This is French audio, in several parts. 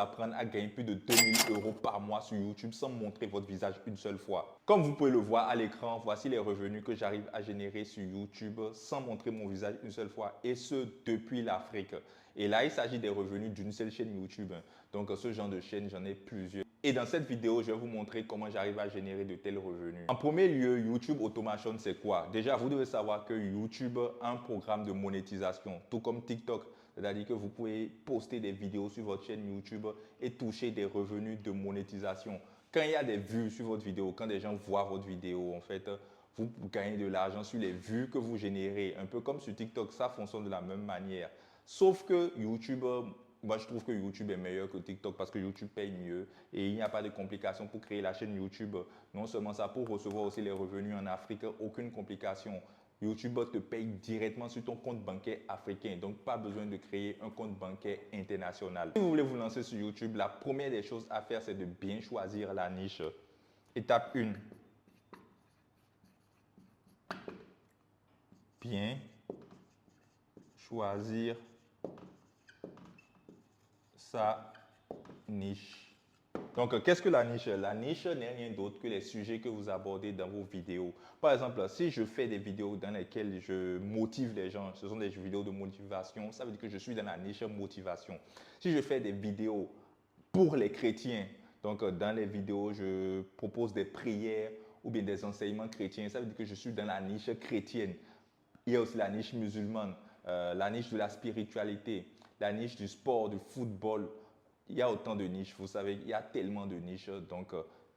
apprendre à gagner plus de 2 000 € par mois sur YouTube sans montrer votre visage une seule fois. Comme vous pouvez le voir à l'écran, voici les revenus que j'arrive à générer sur YouTube sans montrer mon visage une seule fois, et ce depuis l'Afrique. Et là, il s'agit des revenus d'une seule chaîne YouTube. Donc ce genre de chaîne, j'en ai plusieurs. Et dans cette vidéo, je vais vous montrer comment j'arrive à générer de tels revenus. En premier lieu, YouTube Automation, c'est quoi? Déjà, vous devez savoir que YouTube a un programme de monétisation, tout comme TikTok. C'est-à-dire que vous pouvez poster des vidéos sur votre chaîne YouTube et toucher des revenus de monétisation. Quand il y a des vues sur votre vidéo, quand des gens voient votre vidéo, en fait, vous gagnez de l'argent sur les vues que vous générez. Un peu comme sur TikTok, ça fonctionne de la même manière. Sauf que YouTube, moi je trouve que YouTube est meilleur que TikTok parce que YouTube paye mieux et il n'y a pas de complications pour créer la chaîne YouTube. Non seulement ça, pour recevoir aussi les revenus en Afrique, aucune complication. YouTube te paye directement sur ton compte bancaire africain, donc pas besoin de créer un compte bancaire international. Si vous voulez vous lancer sur YouTube, la première des choses à faire, c'est de bien choisir la niche. Étape 1. Bien choisir sa niche. Donc, qu'est-ce que la niche? La niche n'est rien d'autre que les sujets que vous abordez dans vos vidéos. Par exemple, si je fais des vidéos dans lesquelles je motive les gens, ce sont des vidéos de motivation, ça veut dire que je suis dans la niche motivation. Si je fais des vidéos pour les chrétiens, donc dans les vidéos, je propose des prières ou bien des enseignements chrétiens, ça veut dire que je suis dans la niche chrétienne. Il y a aussi la niche musulmane, la niche de la spiritualité, la niche du sport, du football. Il y a autant de niches, vous savez, il y a tellement de niches. Donc,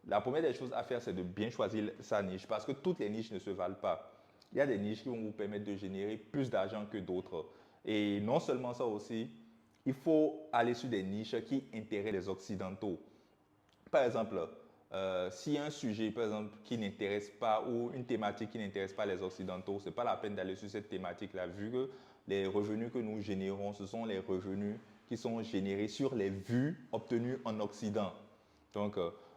la première des choses à faire, c'est de bien choisir sa niche parce que toutes les niches ne se valent pas. Il y a des niches qui vont vous permettre de générer plus d'argent que d'autres. Et non seulement ça aussi, il faut aller sur des niches qui intéressent les Occidentaux. Par exemple, s'il y a un sujet, par exemple, qui n'intéresse pas ou une thématique qui n'intéresse pas les Occidentaux, ce n'est pas la peine d'aller sur cette thématique-là, vu que les revenus que nous générons, ce sont les revenus qui sont générés sur les vues obtenues en Occident. Donc,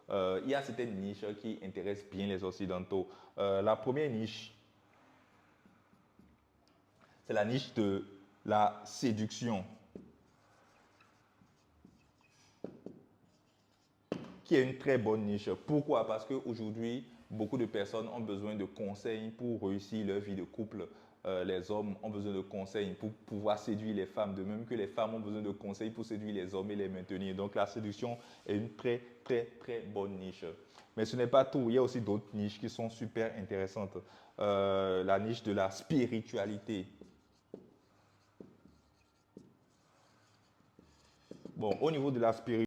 il y a certaines niches qui intéressent bien les Occidentaux. La première niche, c'est la niche de la séduction, qui est une très bonne niche. Pourquoi? Parce qu'aujourd'hui, beaucoup de personnes ont besoin de conseils pour réussir leur vie de couple. Les hommes ont besoin de conseils pour pouvoir séduire les femmes, de même que les femmes ont besoin de conseils pour séduire les hommes et les maintenir. Donc la séduction est une très, très, très bonne niche. Mais ce n'est pas tout, il y a aussi d'autres niches qui sont super intéressantes. La niche de la spiritualité. Bon, au niveau de la spiritualité,